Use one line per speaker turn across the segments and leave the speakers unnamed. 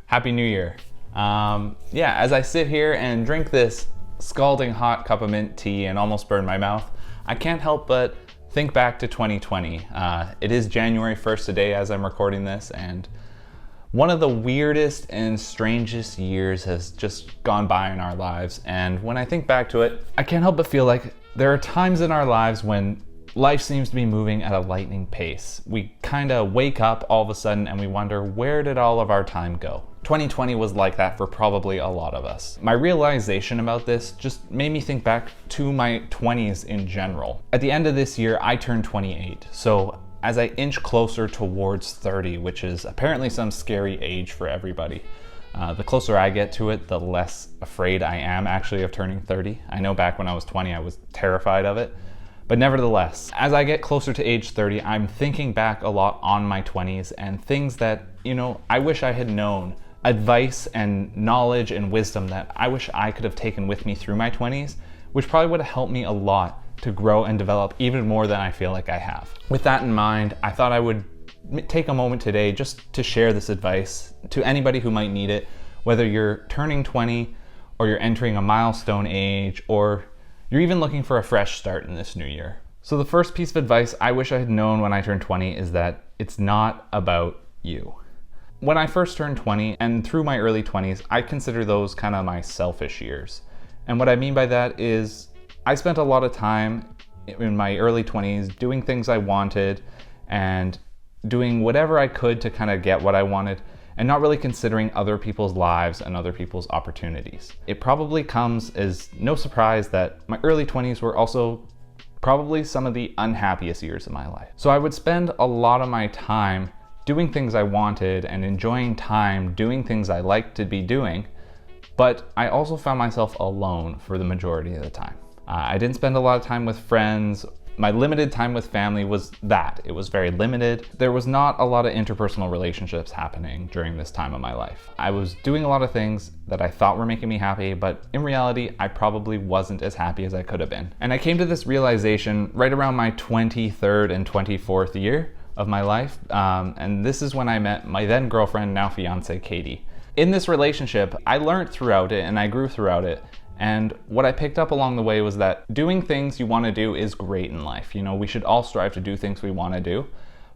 Happy New Year. Yeah, as I sit here and drink this scalding hot cup of mint tea and almost burn my mouth, I can't help but think back to 2020. It is January 1st today as I'm recording this, and one of the weirdest and strangest years has just gone by in our lives. And when I think back to it, I can't help but feel like there are times in our lives when life seems to be moving at a lightning pace. We kind of wake up all of a sudden and we wonder, where did all of our time go? 2020 was like that for probably a lot of us. My realization about this just made me think back to my 20s in general. At the end of this year, I turned 28. So as I inch closer towards 30, which is apparently some scary age for everybody, the closer I get to it, the less afraid I am actually of turning 30. I know back when I was 20, I was terrified of it. But nevertheless, as I get closer to age 30, I'm thinking back a lot on my 20s and things that, I wish I had known. Advice and knowledge and wisdom that I wish I could have taken with me through my 20s, which probably would have helped me a lot to grow and develop even more than I feel like I have. With that in mind, I thought I would take a moment today just to share this advice to anybody who might need it, whether you're turning 20 or you're entering a milestone age or you're even looking for a fresh start in this new year. So the first piece of advice I wish I had known when I turned 20 is that it's not about you. When I first turned 20 and through my early 20s, I consider those kind of my selfish years. And what I mean by that is I spent a lot of time in my early 20s doing things I wanted and doing whatever I could to kind of get what I wanted and not really considering other people's lives and other people's opportunities. It probably comes as no surprise that my early 20s were also probably some of the unhappiest years of my life. So I would spend a lot of my time doing things I wanted and enjoying time doing things I liked to be doing, but I also found myself alone for the majority of the time. I didn't spend a lot of time with friends. My limited time with family was that. It was very limited. There was not a lot of interpersonal relationships happening during this time of my life. I was doing a lot of things that I thought were making me happy, but in reality, I probably wasn't as happy as I could have been. And I came to this realization right around my 23rd and 24th year of my life. And this is when I met my then girlfriend, now fiance, Katie. In this relationship, I learned throughout it and I grew throughout it. And what I picked up along the way was that doing things you want to do is great in life. We should all strive to do things we want to do.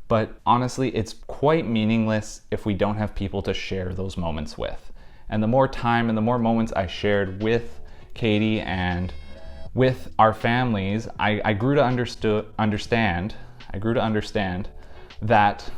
But honestly, it's quite meaningless if we don't have people to share those moments with. And the more time and the more moments I shared with Katie and with our families, I grew to understand that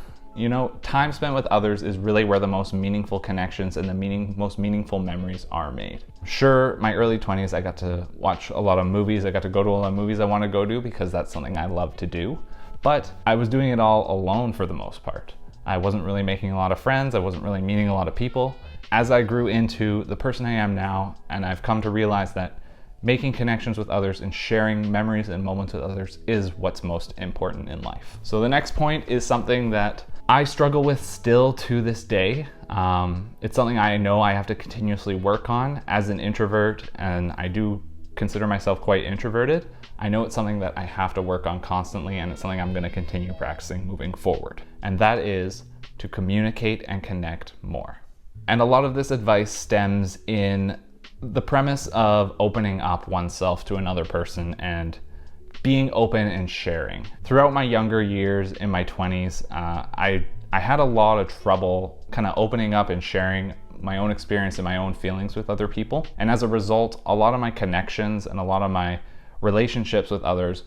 time spent with others is really where the most meaningful connections and the most meaningful memories are made. Sure, my early 20s, I got to watch a lot of movies. I got to go to a lot of movies I want to go to because that's something I love to do. But I was doing it all alone for the most part. I wasn't really making a lot of friends. I wasn't really meeting a lot of people. As I grew into the person I am now, and I've come to realize that making connections with others and sharing memories and moments with others is what's most important in life. So the next point is something that I struggle with still to this day. It's something I know I have to continuously work on as an introvert, and I do consider myself quite introverted. I know it's something that I have to work on constantly, and it's something I'm going to continue practicing moving forward. And that is to communicate and connect more. And a lot of this advice stems in the premise of opening up oneself to another person and being open and sharing. Throughout my younger years in my 20s, I had a lot of trouble kind of opening up and sharing my own experience and my own feelings with other people. And as a result, a lot of my connections and a lot of my relationships with others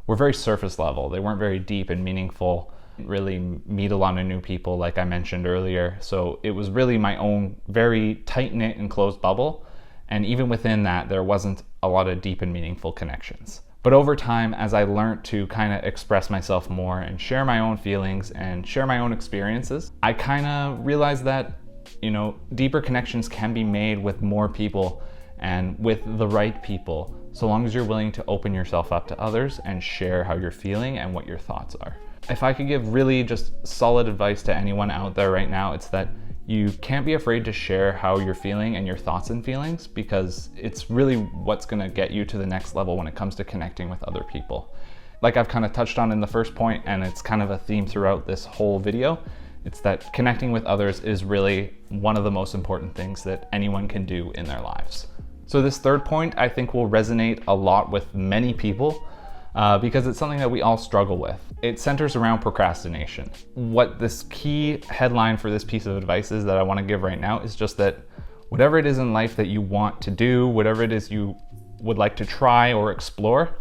were very surface level. They weren't very deep and meaningful. I didn't really meet a lot of new people like I mentioned earlier. So it was really my own very tight-knit and closed bubble. And even within that, there wasn't a lot of deep and meaningful connections. But over time, as I learned to kind of express myself more and share my own feelings and share my own experiences, I kind of realized that, deeper connections can be made with more people and with the right people, so long as you're willing to open yourself up to others and share how you're feeling and what your thoughts are. If I could give really just solid advice to anyone out there right now, it's that you can't be afraid to share how you're feeling and your thoughts and feelings, because it's really what's going to get you to the next level when it comes to connecting with other people. like I've kind of touched on in the first point, and it's kind of a theme throughout this whole video, it's that connecting with others is really one of the most important things that anyone can do in their lives. So this third point, I think, will resonate a lot with many people because it's something that we all struggle with. It centers around procrastination. What this key headline for this piece of advice is that I want to give right now is just that whatever it is in life that you want to do, whatever it is you would like to try or explore,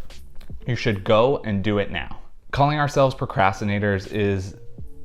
you should go and do it now. Calling ourselves procrastinators is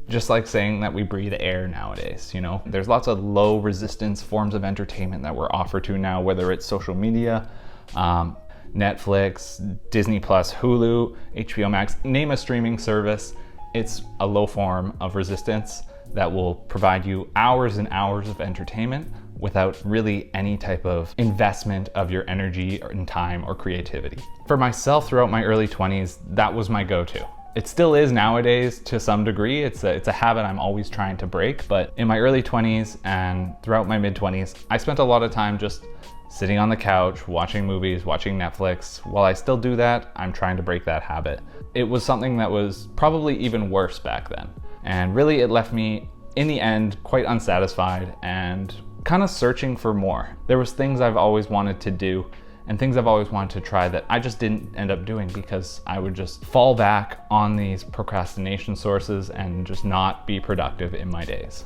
just like saying that we breathe air nowadays, you know? There's lots of low resistance forms of entertainment that we're offered to now, whether it's social media, Netflix, Disney Plus, Hulu, HBO Max, name a streaming service. It's a low form of resistance that will provide you hours and hours of entertainment without really any type of investment of your energy and time or creativity. For myself, throughout my early 20s, that was my go-to. It still is nowadays to some degree. It's a habit I'm always trying to break, but in my early 20s and throughout my mid 20s, I spent a lot of time just sitting on the couch, watching movies, watching Netflix. While I still do that, I'm trying to break that habit. It was something that was probably even worse back then. And really it left me, in the end, quite unsatisfied and kind of searching for more. There was things I've always wanted to do and things I've always wanted to try that I just didn't end up doing because I would just fall back on these procrastination sources and just not be productive in my days.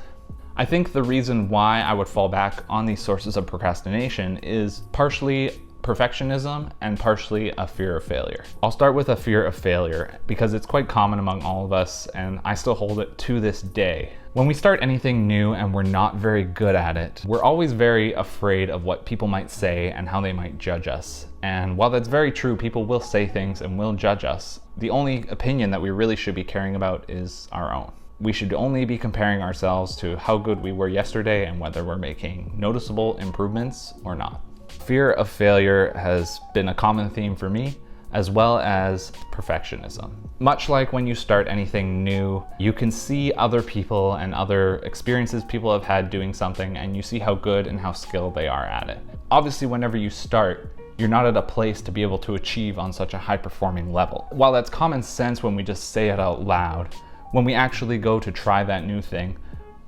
I think the reason why I would fall back on these sources of procrastination is partially perfectionism and partially a fear of failure. I'll start with a fear of failure because it's quite common among all of us, and I still hold it to this day. When we start anything new and we're not very good at it, we're always very afraid of what people might say and how they might judge us. And while that's very true, people will say things and will judge us, the only opinion that we really should be caring about is our own. We should only be comparing ourselves to how good we were yesterday and whether we're making noticeable improvements or not. Fear of failure has been a common theme for me, as well as perfectionism. Much like when you start anything new, you can see other people and other experiences people have had doing something, and you see how good and how skilled they are at it. Obviously, whenever you start, you're not at a place to be able to achieve on such a high-performing level. While that's common sense when we just say it out loud, when we actually go to try that new thing,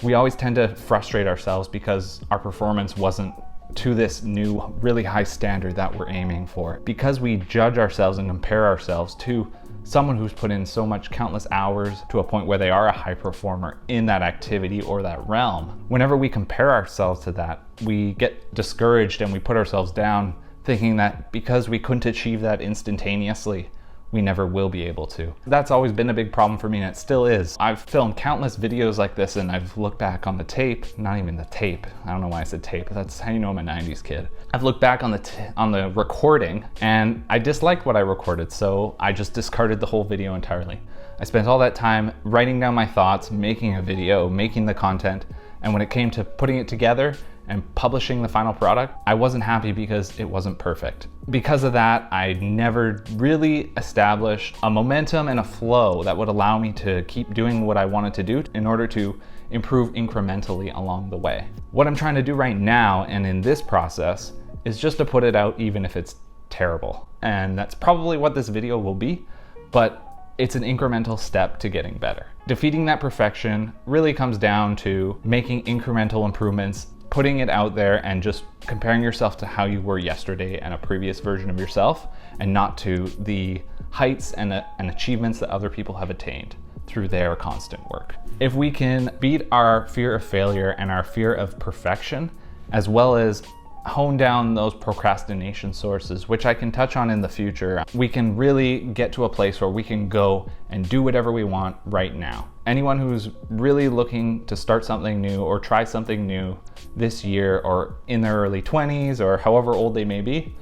we always tend to frustrate ourselves because our performance wasn't to this new really high standard that we're aiming for. Because we judge ourselves and compare ourselves to someone who's put in so much countless hours to a point where they are a high performer in that activity or that realm. Whenever we compare ourselves to that, we get discouraged and we put ourselves down thinking that because we couldn't achieve that instantaneously, we never will be able to. That's always been a big problem for me, and it still is. I've filmed countless videos like this, and I've looked back on the tape, not even the tape. I don't know why I said tape, that's how you know I'm a 90s kid. I've looked back on the recording, and I disliked what I recorded, so I just discarded the whole video entirely. I spent all that time writing down my thoughts, making a video, making the content, and when it came to putting it together and publishing the final product, I wasn't happy because it wasn't perfect. Because of that, I never really established a momentum and a flow that would allow me to keep doing what I wanted to do in order to improve incrementally along the way. What I'm trying to do right now and in this process is just to put it out even if it's terrible. And that's probably what this video will be, but it's an incremental step to getting better. Defeating that perfection really comes down to making incremental improvements, putting it out there and just comparing yourself to how you were yesterday and a previous version of yourself, and not to the heights and achievements that other people have attained through their constant work. If we can beat our fear of failure and our fear of perfection, as well as hone down those procrastination sources, which I can touch on in the future, we can really get to a place where we can go and do whatever we want right now. Anyone who's really looking to start something new or try something new this year or in their early 20s or however old they may be,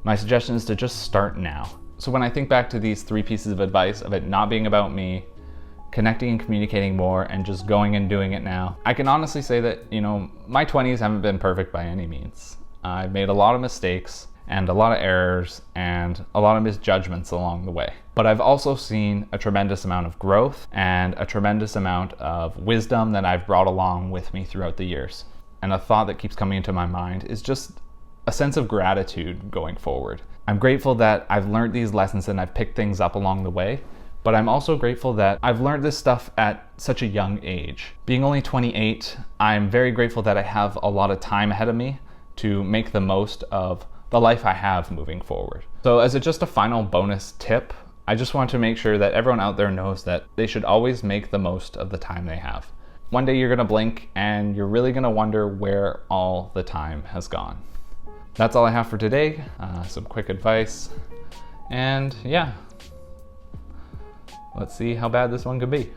my suggestion is to just start now. So when I think back to these 3 pieces of advice of it not being about me, connecting and communicating more, and just going and doing it now, I can honestly say that, you know, my 20s haven't been perfect by any means. I've made a lot of mistakes and a lot of errors and a lot of misjudgments along the way. But I've also seen a tremendous amount of growth and a tremendous amount of wisdom that I've brought along with me throughout the years. And a thought that keeps coming into my mind is just a sense of gratitude going forward. I'm grateful that I've learned these lessons and I've picked things up along the way, but I'm also grateful that I've learned this stuff at such a young age. Being only 28, I'm very grateful that I have a lot of time ahead of me to make the most of the life I have moving forward. So as just a final bonus tip, I just want to make sure that everyone out there knows that they should always make the most of the time they have. One day you're gonna blink and you're really gonna wonder where all the time has gone. That's all I have for today. Some quick advice. And yeah, let's see how bad this one could be.